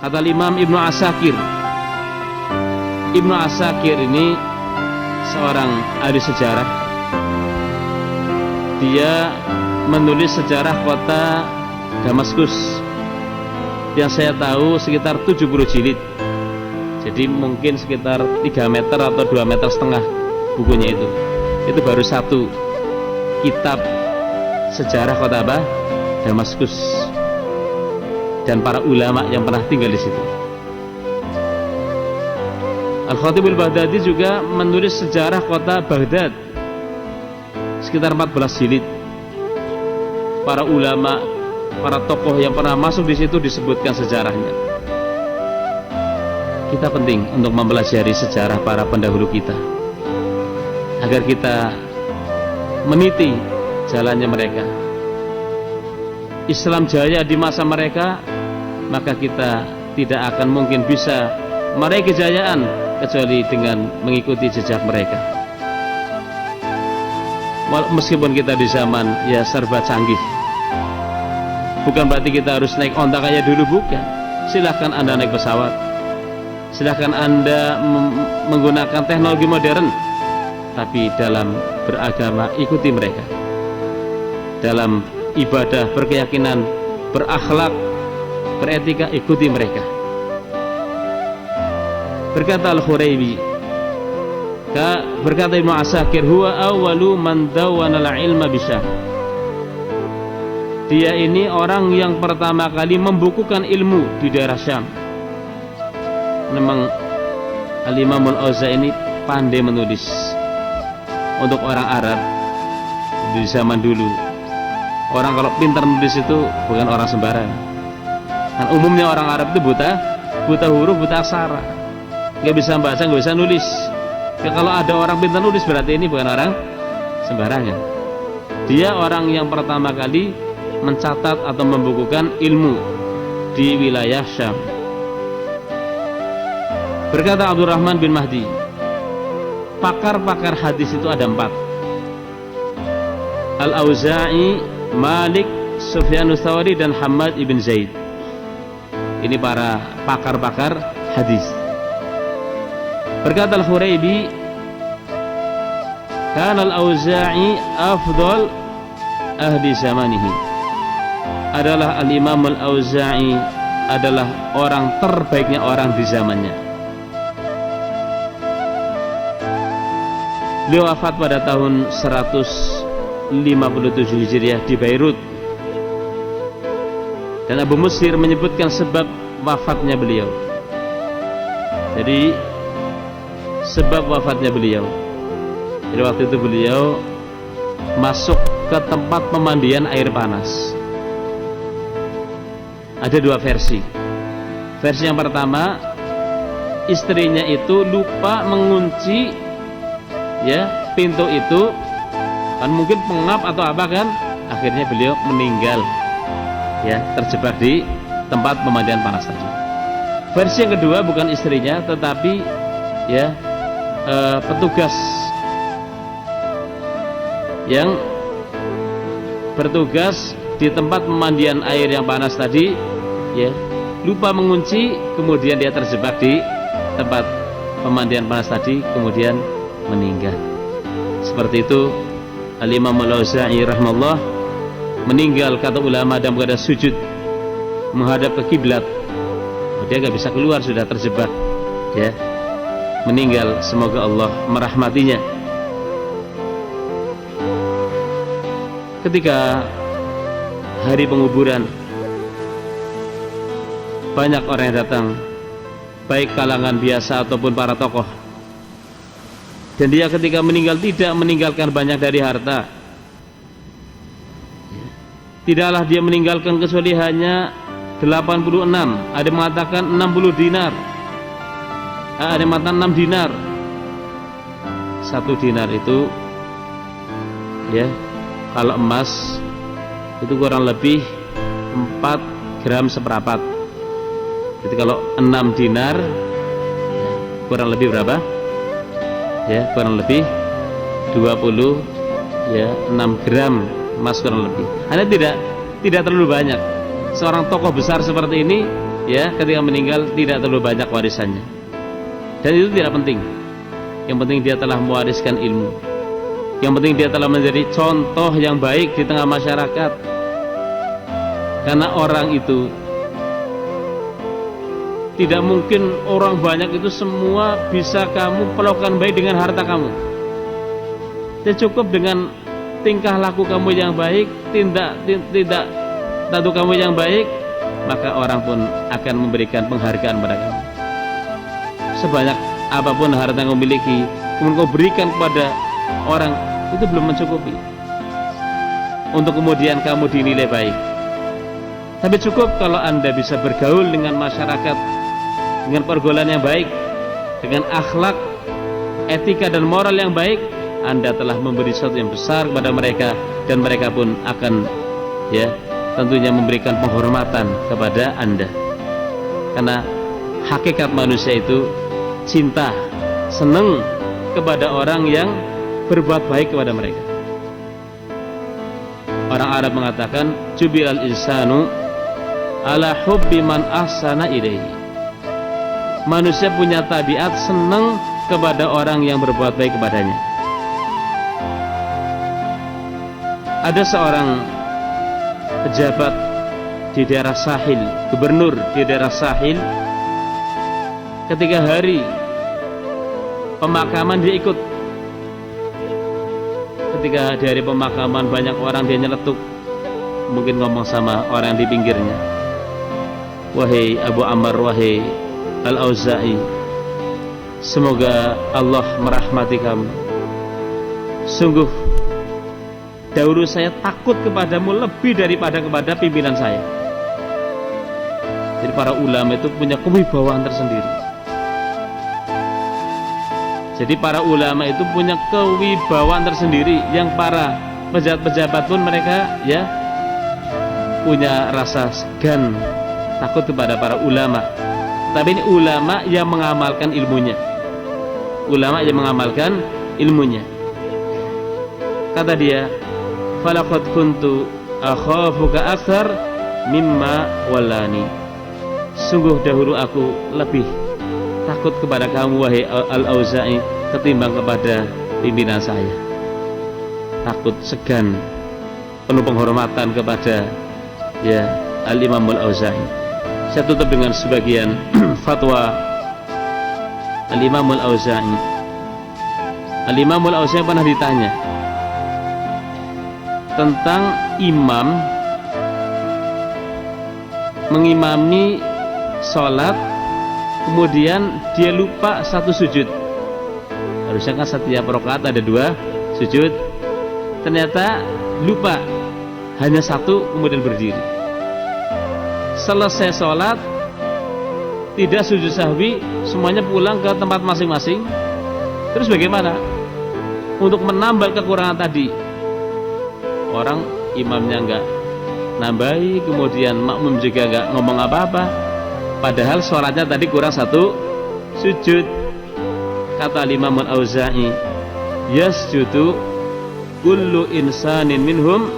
Kata Imam Ibnu Asakir. Ibnu Asakir ini seorang ahli sejarah. Dia menulis sejarah kota Damaskus yang saya tahu sekitar 70 jilid. Jadi mungkin sekitar 3 meter atau 2,5 meter bukunya itu. Itu baru satu kitab sejarah kota apa? Damaskus dan para ulama yang pernah tinggal di situ. Al-Khatib al-Baghdadi juga menulis sejarah kota Baghdad sekitar 14 jilid. Para ulama, para tokoh yang pernah masuk di situ disebutkan sejarahnya. Kita penting untuk mempelajari sejarah para pendahulu kita agar kita meniti jalannya mereka. Islam jaya di masa mereka, maka kita tidak akan mungkin bisa meraih kejayaan kecuali dengan mengikuti jejak mereka. Meskipun kita di zaman ya serba canggih, bukan berarti kita harus naik onta kayak dulu, bukan. Silahkan Anda naik pesawat, silahkan Anda menggunakan teknologi modern, tapi dalam beragama ikuti mereka. Dalam ibadah, berkeyakinan, berakhlak, beretika, ikuti mereka. Berkata Al-Khuraibi, berkata Ibnu Asakir, huwa awwalu man dawwana al-ilma bisyah. Dia ini orang yang pertama kali membukukan ilmu di daerah Syam. Memang Al-Imam Al-Auza'i ini pandai menulis. Untuk orang Arab di zaman dulu, orang kalau pintar menulis itu bukan orang sembarangan. Kan umumnya orang Arab itu buta huruf, buta aksara, nggak bisa baca, nggak bisa nulis. Ya, kalau ada orang pintar nulis berarti ini bukan orang sembarangan. Dia orang yang pertama kali mencatat atau membukukan ilmu di wilayah Syam. Berkata Abdurrahman bin Mahdi, pakar-pakar hadis itu ada 4. Al-Auza'i, Malik, Sufyanus Tsawri, dan Hammad ibn Zaid. Ini para pakar-pakar hadis. Berkata Al-Khuraibi, kana Al-Auza'i afdal ahli zamanihi. Adalah Al-Imam Al-Auza'i adalah orang terbaiknya orang di zamannya. Beliau wafat pada tahun 157 Hijriah di Beirut. Dan Abu Musir menyebutkan sebab wafatnya beliau. Jadi sebab wafatnya beliau, jadi waktu itu beliau masuk ke tempat pemandian air panas. Ada 2 versi. Versi yang pertama, istrinya itu lupa mengunci ya pintu itu, kan mungkin pengap atau apa kan, akhirnya beliau meninggal ya, terjebak di tempat pemandian panas tadi. Versi yang kedua, bukan istrinya tetapi ya petugas yang bertugas di tempat pemandian air yang panas tadi ya, lupa mengunci, kemudian dia terjebak di tempat pemandian panas tadi, kemudian meninggal. Seperti itu Al-Imam Al-Auza'i rahimahullah meninggal, kata ulama, dalam keadaan sujud menghadap ke kiblat. Dia nggak bisa keluar, sudah terjebak ya, meninggal. Semoga Allah merahmatinya. Ketika hari penguburan, banyak orang yang datang, baik kalangan biasa ataupun para tokoh. Dan dia ketika meninggal tidak meninggalkan banyak dari harta. Tidaklah dia meninggalkan kecuali hanya 86. Ada yang mengatakan 60 dinar, ada yang mengatakan 6 dinar. 1 dinar itu ya, kalau emas itu kurang lebih 4 gram seperempat. Jadi kalau 6 dinar ya, kurang lebih berapa? Ya, kurang lebih 20 ya, 6 gram emas kurang lebih. Hanya tidak terlalu banyak. Seorang tokoh besar seperti ini ya ketika meninggal tidak terlalu banyak warisannya, dan itu tidak penting. Yang penting dia telah mewariskan ilmu, yang penting dia telah menjadi contoh yang baik di tengah masyarakat. Karena orang itu tidak mungkin, orang banyak itu semua bisa kamu perlakukan baik dengan harta kamu. Tidak cukup dengan tingkah laku kamu yang baik, tindak laku kamu yang baik, maka orang pun akan memberikan penghargaan pada kamu. Sebanyak apapun harta yang kamu miliki, kemudian kau berikan kepada orang, itu belum mencukupi untuk kemudian kamu dinilai baik. Tapi cukup kalau Anda bisa bergaul dengan masyarakat dengan pergaulan yang baik, dengan akhlak, etika dan moral yang baik, Anda telah memberi sesuatu yang besar kepada mereka, dan mereka pun akan tentunya memberikan penghormatan kepada Anda. Karena hakikat manusia itu cinta, senang kepada orang yang berbuat baik kepada mereka. Orang Arab mengatakan, jubilal insanu ala hubbi man ahsana ilaihi. Manusia punya tabiat senang kepada orang yang berbuat baik kepadanya. Ada seorang pejabat di daerah Sahil, gubernur di daerah Sahil, ketika hari pemakaman dia ikut. Ketika di hari pemakaman banyak orang, dia nyeletuk, mungkin ngomong sama orang di pinggirnya, wahai Abu Ammar, wahai Al-Auza'i, semoga Allah merahmati kamu. Sungguh dahulu saya takut kepadamu lebih daripada kepada pimpinan saya. Jadi para ulama itu punya kewibawaan tersendiri. Jadi para ulama itu punya kewibawaan tersendiri, yang para pejabat-pejabat pun mereka punya rasa segan, takut kepada para ulama. Tapi ini ulama yang mengamalkan ilmunya. Ulama yang mengamalkan ilmunya. Kata dia, falaqad kuntu akhafuka akthar mimma walani. Sungguh dahulu aku lebih takut kepada kamu, wahai Al-Auza'i, ketimbang kepada pimpinan saya. Takut, segan, penuh penghormatan kepada Al-Imam Al-Auza'i. Saya tutup dengan sebagian fatwa Al-Imam Al-Auza'i. Al-Imam Al-Auza'i pernah ditanya tentang imam mengimami sholat, kemudian dia lupa satu sujud. Harusnya kan setiap rakaat ada 2 sujud, ternyata lupa hanya 1, kemudian berdiri. Selesai sholat, tidak sujud sahwi, semuanya pulang ke tempat masing-masing. Terus bagaimana untuk menambal kekurangan tadi? Orang imamnya enggak nambahi, kemudian makmum juga enggak ngomong apa-apa, padahal sholatnya tadi kurang 1 sujud. Kata Imam Al-Auza'i, yasjudu kullu insanin minhum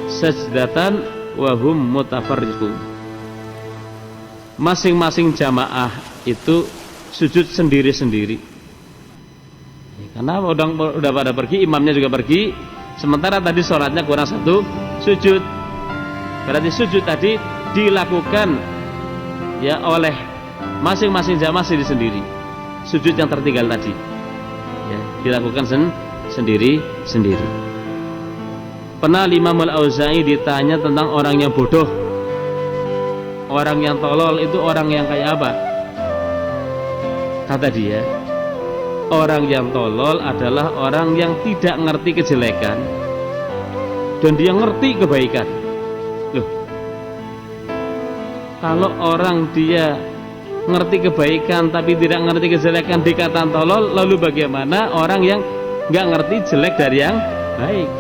sajdatan wa hum mutafarriqun. Masing-masing jamaah itu sujud sendiri-sendiri. Karena udah pada pergi, imamnya juga pergi, sementara tadi sholatnya kurang 1 sujud. Berarti sujud tadi dilakukan oleh masing-masing jamaah sendiri-sendiri. Sujud yang tertinggal tadi dilakukan sendiri-sendiri. Pernah Imam Al-Auza'i ditanya tentang orang yang bodoh. Orang yang tolol itu orang yang kayak apa? Kata dia, orang yang tolol adalah orang yang tidak ngerti kejelekan dan dia ngerti kebaikan. Loh, kalau orang dia ngerti kebaikan tapi tidak ngerti kejelekan dikatakan tolol, lalu bagaimana orang yang nggak ngerti jelek dari yang baik?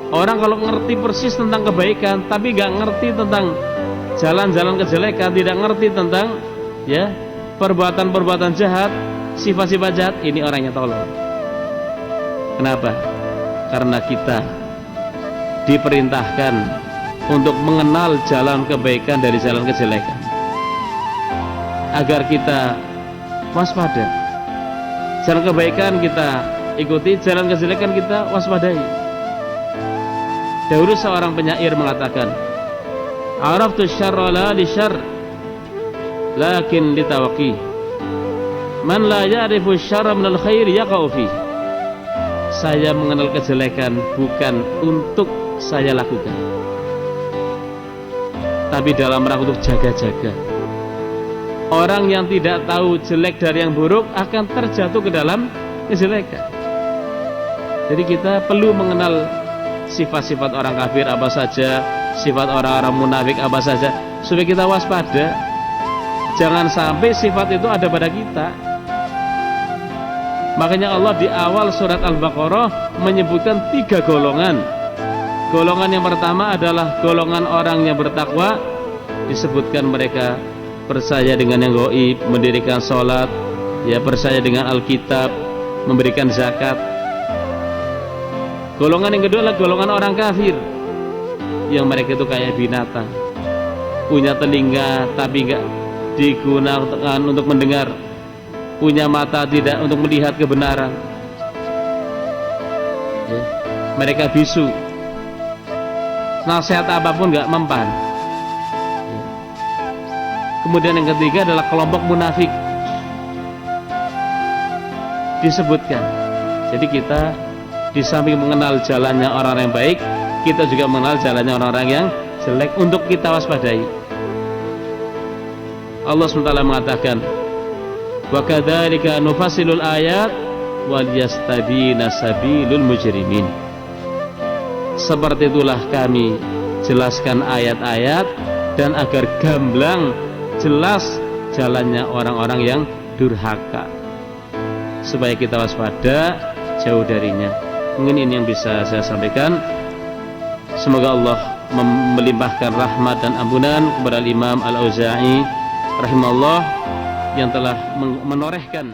Orang kalau ngerti persis tentang kebaikan tapi gak ngerti tentang jalan-jalan kejelekan, tidak ngerti tentang perbuatan-perbuatan jahat, sifat-sifat jahat, ini orangnya tolol. Kenapa? Karena kita diperintahkan untuk mengenal jalan kebaikan dari jalan kejelekan, agar kita waspada. Jalan kebaikan kita ikuti, jalan kejelekan kita waspadai. Dahulu seorang penyair mengatakan, "Araftu syarra la li syarr, lakin litawaqi. Man la ya'rifu syarra minal khair yaqa'u fi." Saya mengenal kejelekan bukan untuk saya lakukan, tapi dalam rangka untuk jaga-jaga. Orang yang tidak tahu jelek dari yang buruk akan terjatuh ke dalam kejelekan. Jadi kita perlu mengenal sifat-sifat orang kafir apa saja, sifat orang-orang munafik apa saja, supaya kita waspada. Jangan sampai sifat itu ada pada kita. Makanya Allah di awal surat Al-Baqarah menyebutkan 3 golongan. Golongan yang pertama adalah golongan orang yang bertakwa. Disebutkan mereka percaya dengan yang gaib, mendirikan sholat, ya, percaya dengan Alkitab, memberikan zakat. Golongan yang kedua adalah golongan orang kafir, yang mereka itu kayak binatang, punya telinga tapi enggak digunakan untuk mendengar, punya mata tidak untuk melihat kebenaran, ya. Mereka bisu, nasihat apapun enggak mempan. Kemudian yang ketiga adalah kelompok munafik, disebutkan. Jadi kita di samping mengenal jalannya orang yang baik, kita juga mengenal jalannya orang-orang yang jelek untuk kita waspadai. Allah SWT mengatakan, "Wa kadzalika nufassilul ayat wal yastabina sabilul mujrimin." Seperti itulah kami jelaskan ayat-ayat dan agar gamblang jelas jalannya orang-orang yang durhaka, supaya kita waspada, jauh darinya. Mungkin ini yang bisa saya sampaikan. Semoga Allah melimpahkan rahmat dan ampunan kepada Imam Al-Auza'i rahimahullah yang telah menorehkan